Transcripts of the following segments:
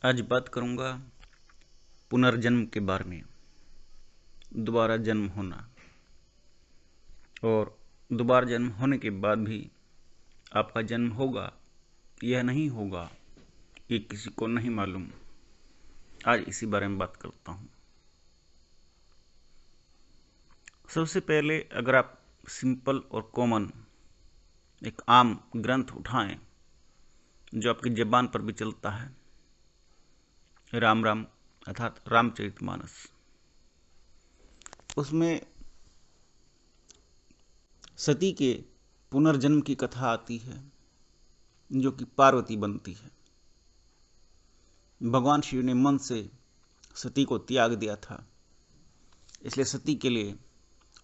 आज बात करूंगा पुनर्जन्म के बारे में। दोबारा जन्म होना और दोबारा जन्म होने के बाद भी आपका जन्म होगा यह नहीं होगा, ये किसी को नहीं मालूम। आज इसी बारे में बात करता हूं। सबसे पहले अगर आप सिंपल और कॉमन एक आम ग्रंथ उठाएं जो आपकी ज़बान पर भी चलता है, राम राम अर्थात रामचरितमानस, उसमें सती के पुनर्जन्म की कथा आती है जो कि पार्वती बनती है। भगवान शिव ने मन से सती को त्याग दिया था, इसलिए सती के लिए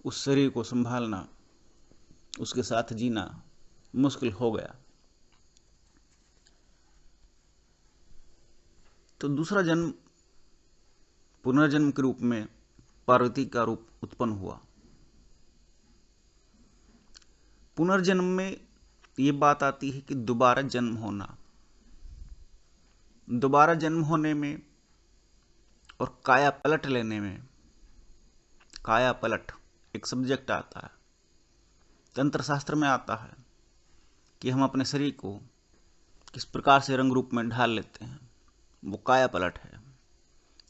उस शरीर को संभालना, उसके साथ जीना मुश्किल हो गया। तो दूसरा जन्म पुनर्जन्म के रूप में पार्वती का रूप उत्पन्न हुआ। पुनर्जन्म में ये बात आती है कि दोबारा जन्म होना। दोबारा जन्म होने में और काया पलट लेने में, काया पलट एक सब्जेक्ट आता है, तंत्र शास्त्र में आता है कि हम अपने शरीर को किस प्रकार से रंग रूप में ढाल लेते हैं, वो काया पलट है।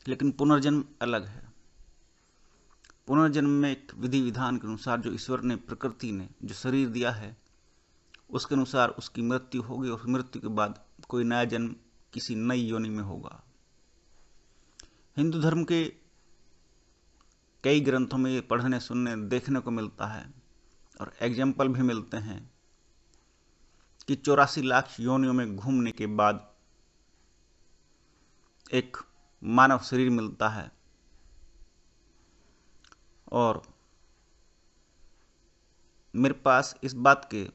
लेकिन पुनर्जन्म अलग है। पुनर्जन्म में एक विधि विधान के अनुसार जो ईश्वर ने, प्रकृति ने जो शरीर दिया है, उसके अनुसार उसकी मृत्यु होगी और मृत्यु के बाद कोई नया जन्म किसी नई योनि में होगा। हिंदू धर्म के कई ग्रंथों में ये पढ़ने, सुनने, देखने को मिलता है और एग्जाम्पल भी मिलते हैं कि 84 लाख योनियों में घूमने के बाद एक मानव शरीर मिलता है। और मेरे पास इस बात के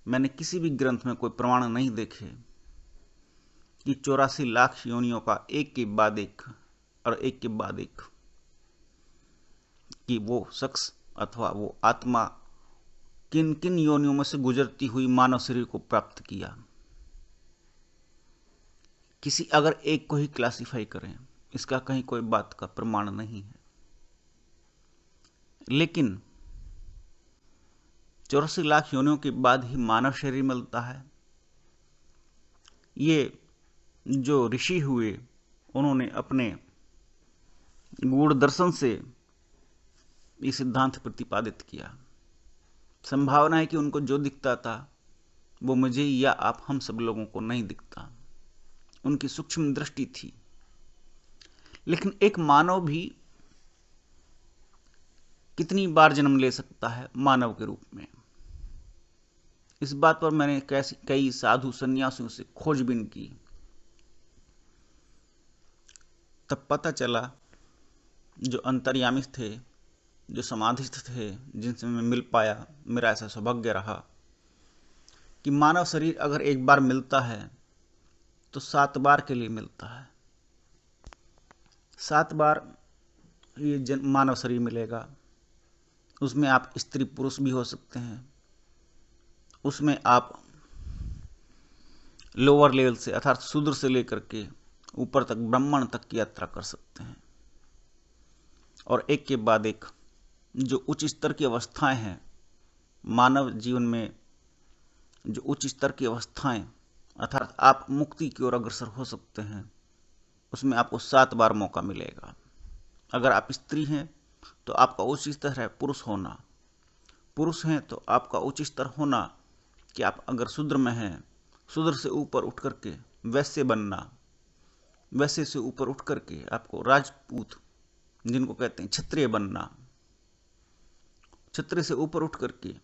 मैंने किसी भी ग्रंथ में कोई प्रमाण नहीं देखे कि 84 लाख योनियों का एक के बाद एक और एक के बाद एक कि वो शख्स अथवा वो आत्मा किन किन योनियों में से गुजरती हुई मानव शरीर को प्राप्त किया। किसी अगर एक को ही क्लासिफाई करें, इसका कहीं कोई बात का प्रमाण नहीं है। लेकिन 84 लाख योनियों के बाद ही मानव शरीर मिलता है। ये जो ऋषि हुए उन्होंने अपने गूढ़ दर्शन से ये सिद्धांत प्रतिपादित किया। संभावना है कि उनको जो दिखता था वो मुझे या आप हम सब लोगों को नहीं दिखता। उनकी सूक्ष्म दृष्टि थी। लेकिन एक मानव भी कितनी बार जन्म ले सकता है मानव के रूप में, इस बात पर मैंने कई साधु सन्यासियों से खोजबीन की। तब पता चला जो अंतर्यामी थे, जो समाधिस्थ थे, जिनसे मैं मिल पाया, मेरा ऐसा सौभाग्य रहा कि मानव शरीर अगर एक बार मिलता है तो 7 बार के लिए मिलता है। 7 बार ये मानव शरीर मिलेगा। उसमें आप स्त्री पुरुष भी हो सकते हैं। उसमें आप लोअर लेवल से अर्थात शूद्र से लेकर के ऊपर तक ब्राह्मण तक की यात्रा कर सकते हैं। और एक के बाद एक जो उच्च स्तर की अवस्थाएं हैं मानव जीवन में, जो उच्च स्तर की अवस्थाएं अर्थात आप मुक्ति की ओर अग्रसर हो सकते हैं, उसमें आपको 7 बार मौका मिलेगा। अगर आप स्त्री हैं तो आपका उच्च स्तर है पुरुष होना। पुरुष हैं तो आपका उच्च स्तर होना कि आप अगर शूद्र में हैं, शूद्र से ऊपर उठ करके वैश्य बनना, वैश्य से ऊपर उठ करके आपको राजपूत जिनको कहते हैं क्षत्रिय बनना, क्षत्रिय से ऊपर उठ करके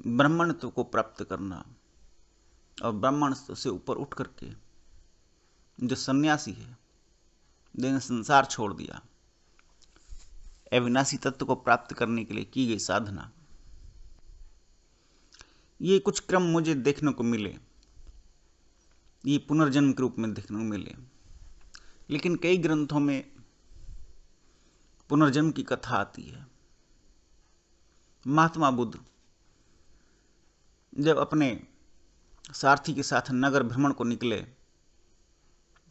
ब्राह्मणत्व को प्राप्त करना, और ब्राह्मण से ऊपर उठ करके जो सन्यासी है जिन्हें संसार छोड़ दिया, अविनाशी तत्व को प्राप्त करने के लिए की गई साधना, ये कुछ क्रम मुझे देखने को मिले, ये पुनर्जन्म के रूप में देखने को मिले। लेकिन कई ग्रंथों में पुनर्जन्म की कथा आती है। महात्मा बुद्ध जब अपने सारथी के साथ नगर भ्रमण को निकले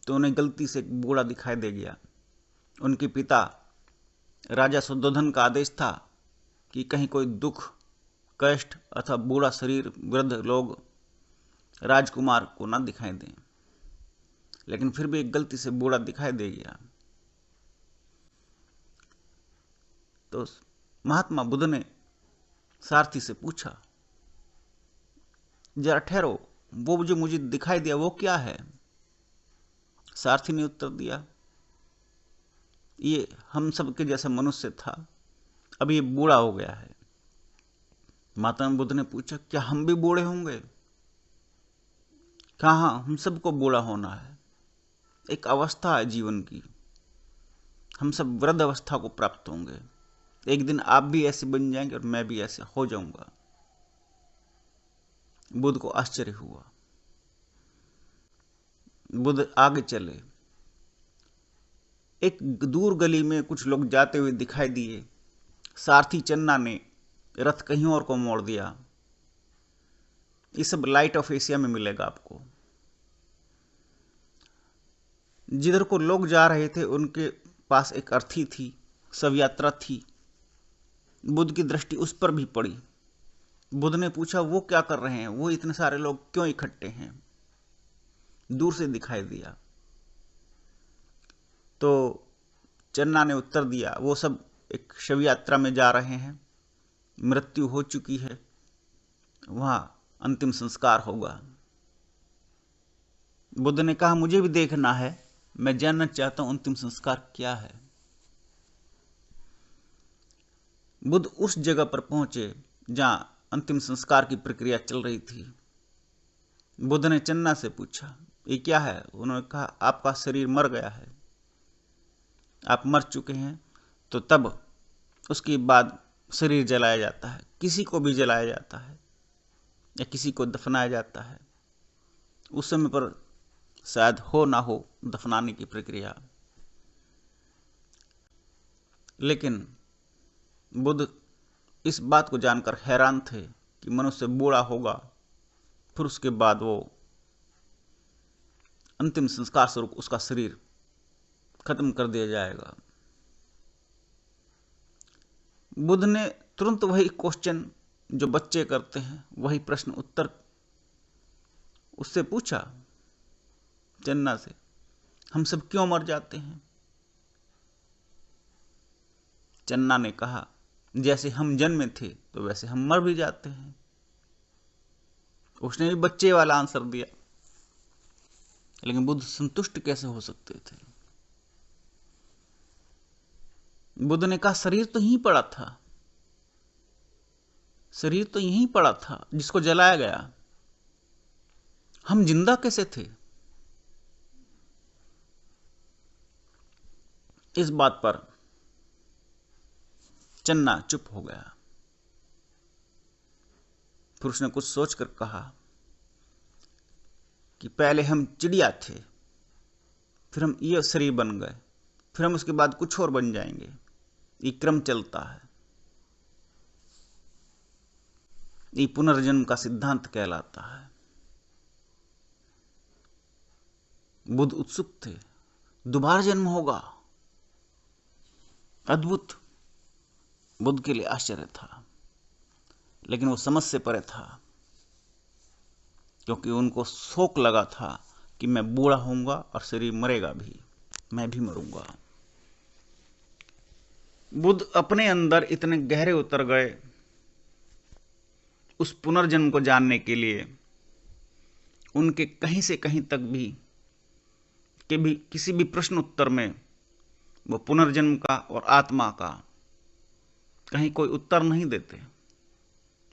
तो उन्हें गलती से एक बूढ़ा दिखाई दे गया। उनके पिता राजा शुद्धोधन का आदेश था कि कहीं कोई दुख, कष्ट अथवा बूढ़ा शरीर वृद्ध लोग राजकुमार को न दिखाई दें, लेकिन फिर भी एक गलती से बूढ़ा दिखाई दे गया। तो महात्मा बुद्ध ने सारथी से पूछा, जरा ठहरो, वो जो मुझे दिखाई दिया वो क्या है? सारथी ने उत्तर दिया, ये हम सब के जैसा मनुष्य था, अब ये बूढ़ा हो गया है। महात्मा बुद्ध ने पूछा, क्या हम भी बूढ़े होंगे? कहा, हाँ, हम सबको बूढ़ा होना है, एक अवस्था है जीवन की, हम सब वृद्ध अवस्था को प्राप्त होंगे। एक दिन आप भी ऐसे बन जाएंगे और मैं भी ऐसे हो जाऊंगा। बुद्ध को आश्चर्य हुआ। बुद्ध आगे चले। एक दूर गली में कुछ लोग जाते हुए दिखाई दिए। सारथी चन्ना ने रथ कहीं और को मोड़ दिया। ये सब लाइट ऑफ एशिया में मिलेगा आपको। जिधर को लोग जा रहे थे उनके पास एक अर्थी थी, सब यात्रा थी। बुद्ध की दृष्टि उस पर भी पड़ी। बुद्ध ने पूछा, वो क्या कर रहे हैं? वो इतने सारे लोग क्यों इकट्ठे हैं? दूर से दिखाई दिया। तो चन्ना ने उत्तर दिया, वो सब एक शव यात्रा में जा रहे हैं, मृत्यु हो चुकी है, वहां अंतिम संस्कार होगा। बुद्ध ने कहा, मुझे भी देखना है, मैं जानना चाहता हूं अंतिम संस्कार क्या है। बुद्ध उस जगह पर पहुंचे जहां अंतिम संस्कार की प्रक्रिया चल रही थी। बुद्ध ने चन्ना से पूछा, ये क्या है? उन्होंने कहा, आपका शरीर मर गया है, आप मर चुके हैं। तो तब उसके बाद शरीर जलाया जाता है, किसी को भी जलाया जाता है या किसी को दफनाया जाता है। उस समय पर शायद हो ना हो दफनाने की प्रक्रिया, लेकिन बुद्ध इस बात को जानकर हैरान थे कि मनुष्य बूढ़ा होगा, फिर उसके बाद वो अंतिम संस्कार स्वरूप उसका शरीर खत्म कर दिया जाएगा। बुद्ध ने तुरंत वही क्वेश्चन जो बच्चे करते हैं, वही प्रश्न उत्तर उससे पूछा, चन्ना से, हम सब क्यों मर जाते हैं? चन्ना ने कहा, जैसे हम जन्मे थे तो वैसे हम मर भी जाते हैं। उसने भी बच्चे वाला आंसर दिया, लेकिन बुद्ध संतुष्ट कैसे हो सकते थे? बुद्ध ने कहा, शरीर तो यहीं पड़ा था, शरीर तो यहीं पड़ा था जिसको जलाया गया, हम जिंदा कैसे थे? इस बात पर चन्ना चुप हो गया। फिर उसने कुछ सोचकर कहा कि पहले हम चिड़िया थे, फिर हम ये शरीर बन गए, फिर हम उसके बाद कुछ और बन जाएंगे, ये क्रम चलता है, ये पुनर्जन्म का सिद्धांत कहलाता है। बुद्ध उत्सुक थे, दोबारा जन्म होगा, अद्भुत। बुद्ध के लिए आश्चर्य था, लेकिन वो समझ से परे था, क्योंकि उनको शोक लगा था कि मैं बूढ़ा होऊंगा और शरीर मरेगा भी, मैं भी मरूंगा। बुद्ध अपने अंदर इतने गहरे उतर गए उस पुनर्जन्म को जानने के लिए, उनके कहीं से कहीं तक भी किसी भी प्रश्न उत्तर में वो पुनर्जन्म का और आत्मा का कहीं कोई उत्तर नहीं देते।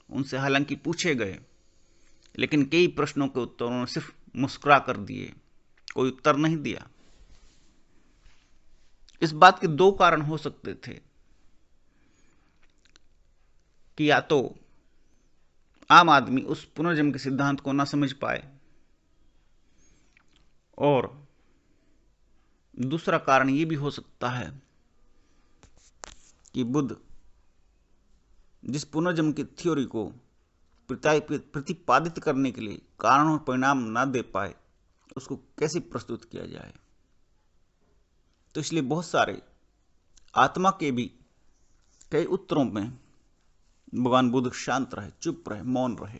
उनसे हालांकि पूछे गए, लेकिन कई प्रश्नों के उत्तर उन्होंने सिर्फ मुस्कुरा कर दिए, कोई उत्तर नहीं दिया। इस बात के दो कारण हो सकते थे कि या तो आम आदमी उस पुनर्जन्म के सिद्धांत को ना समझ पाए, और दूसरा कारण यह भी हो सकता है कि बुद्ध जिस पुनर्जन्म की थ्योरी को प्रतिपादित करने के लिए कारण और परिणाम ना दे पाए, उसको कैसे प्रस्तुत किया जाए। तो इसलिए बहुत सारे आत्मा के भी कई उत्तरों में भगवान बुद्ध शांत रहे, चुप रहे, मौन रहे।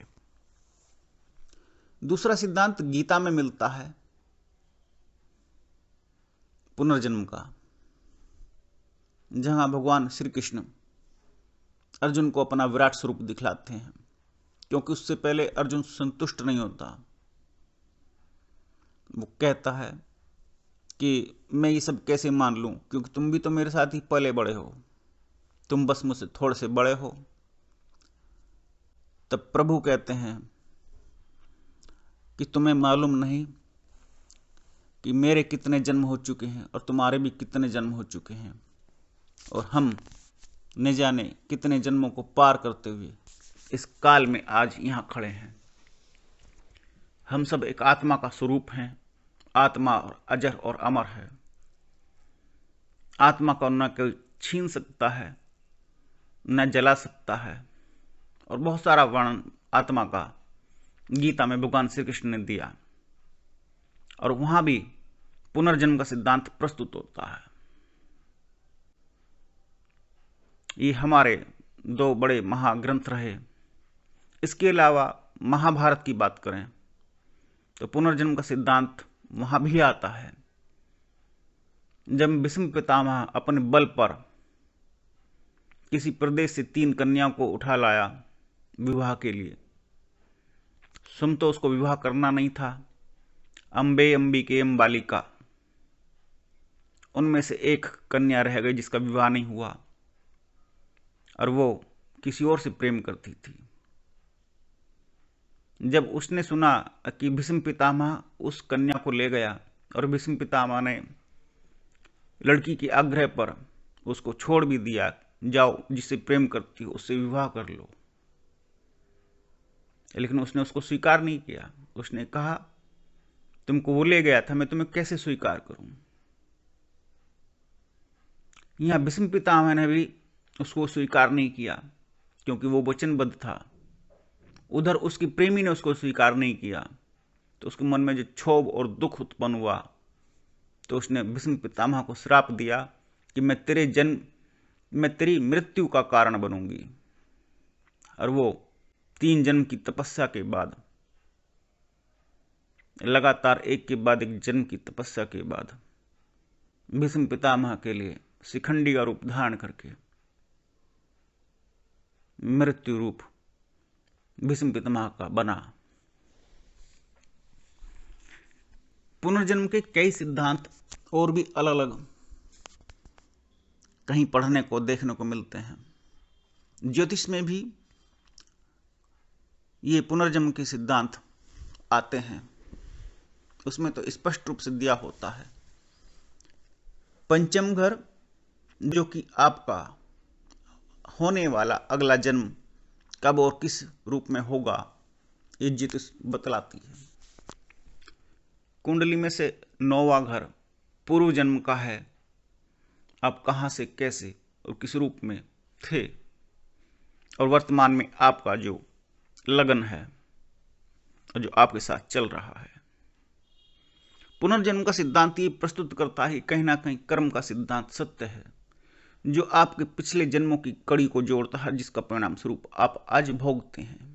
दूसरा सिद्धांत गीता में मिलता है पुनर्जन्म का, जहां भगवान श्री कृष्ण अर्जुन को अपना विराट स्वरूप दिखलाते हैं, क्योंकि उससे पहले अर्जुन संतुष्ट नहीं होता। वो कहता है कि मैं ये सब कैसे मान लूं, क्योंकि तुम भी तो मेरे साथ ही पले बड़े हो, तुम बस मुझसे थोड़े से बड़े हो। तब प्रभु कहते हैं कि तुम्हें मालूम नहीं कि मेरे कितने जन्म हो चुके हैं और तुम्हारे भी कितने जन्म हो चुके हैं, और हम न जाने कितने जन्मों को पार करते हुए इस काल में आज यहां खड़े हैं। हम सब एक आत्मा का स्वरूप हैं। आत्मा और अजर और अमर है। आत्मा को न कोई छीन सकता है, न जला सकता है, और बहुत सारा वर्णन आत्मा का गीता में भगवान श्री कृष्ण ने दिया, और वहां भी पुनर्जन्म का सिद्धांत प्रस्तुत होता है। ये हमारे दो बड़े महाग्रंथ रहे। इसके अलावा महाभारत की बात करें तो पुनर्जन्म का सिद्धांत वहां भी आता है। जब भीष्म पितामह अपने बल पर किसी प्रदेश से 3 कन्याओं को उठा लाया विवाह के लिए, स्वयं तो उसको विवाह करना नहीं था। अम्बे अंबिके बालिका, उनमें से एक कन्या रह गई जिसका विवाह नहीं हुआ, और वो किसी और से प्रेम करती थी। जब उसने सुना कि भीष्म पितामह उस कन्या को ले गया, और भीष्म पितामह ने लड़की के आग्रह पर उसको छोड़ भी दिया, जाओ जिससे प्रेम करती हो उससे विवाह कर लो, लेकिन उसने उसको स्वीकार नहीं किया। उसने कहा तुमको वो ले गया था, मैं तुम्हें कैसे स्वीकार करूं। यहां भीष्म पितामह ने भी उसको स्वीकार नहीं किया, क्योंकि वो वचनबद्ध था। उधर उसकी प्रेमी ने उसको स्वीकार नहीं किया, तो उसके मन में जो क्षोभ और दुख उत्पन्न हुआ, तो उसने भीष्म पितामह को श्राप दिया कि मैं तेरी मृत्यु का कारण बनूंगी। और वो 3 जन्म की तपस्या के बाद, लगातार एक के बाद एक जन्म की तपस्या के बाद, भीष्म पितामह के लिए शिखंडी का रूप धारण करके मृत्यु रूप भीष्म पितामह का बना। पुनर्जन्म के कई सिद्धांत और भी अलग अलग कहीं पढ़ने को देखने को मिलते हैं। ज्योतिष में भी ये पुनर्जन्म के सिद्धांत आते हैं। उसमें तो स्पष्ट रूप से दिया होता है पंचम घर, जो कि आपका होने वाला अगला जन्म कब और किस रूप में होगा, ये ज्योतिष बतलाती है। कुंडली में से 9वां घर पूर्व जन्म का है, आप कहां से कैसे और किस रूप में थे, और वर्तमान में आपका जो लगन है और जो आपके साथ चल रहा है। पुनर्जन्म का सिद्धांत ये प्रस्तुत करता है कहीं ना कहीं कर्म का सिद्धांत सत्य है, जो आपके पिछले जन्मों की कड़ी को जोड़ता है, जिसका परिणाम स्वरूप आप आज भोगते हैं।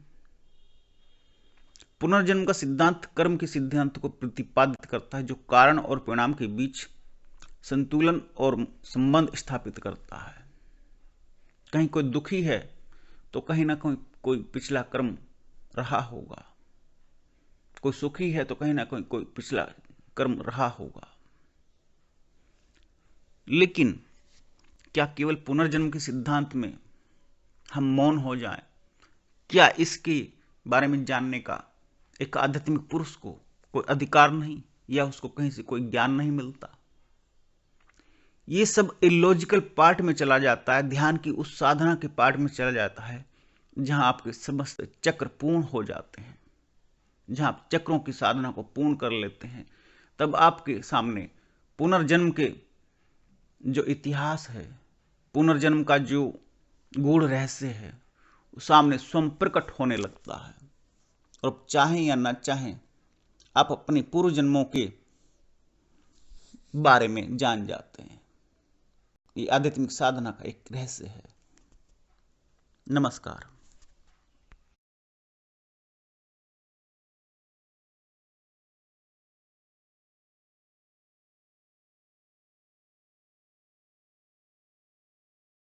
पुनर्जन्म का सिद्धांत कर्म के सिद्धांत को प्रतिपादित करता है, जो कारण और परिणाम के बीच संतुलन और संबंध स्थापित करता है। कहीं कोई दुखी है तो कहीं ना कहीं कोई पिछला कर्म रहा होगा, कोई सुखी है तो कहीं ना कहीं कोई पिछला कर्म रहा होगा। लेकिन क्या केवल पुनर्जन्म के सिद्धांत में हम मौन हो जाएं? क्या इसके बारे में जानने का एक आध्यात्मिक पुरुष को कोई अधिकार नहीं, या उसको कहीं से कोई ज्ञान नहीं मिलता? ये सब इलॉजिकल पार्ट में चला जाता है, ध्यान की उस साधना के पार्ट में चला जाता है जहां आपके समस्त चक्र पूर्ण हो जाते हैं, जहां आप चक्रों की साधना को पूर्ण कर लेते हैं। तब आपके सामने पुनर्जन्म के जो इतिहास है, पुनर्जन्म का जो गूढ़ रहस्य है, वो सामने स्वयं प्रकट होने लगता है। और चाहें या ना चाहें, आप अपने पूर्व जन्मों के बारे में जान जाते हैं। ये आध्यात्मिक साधना का एक रहस्य है। नमस्कार।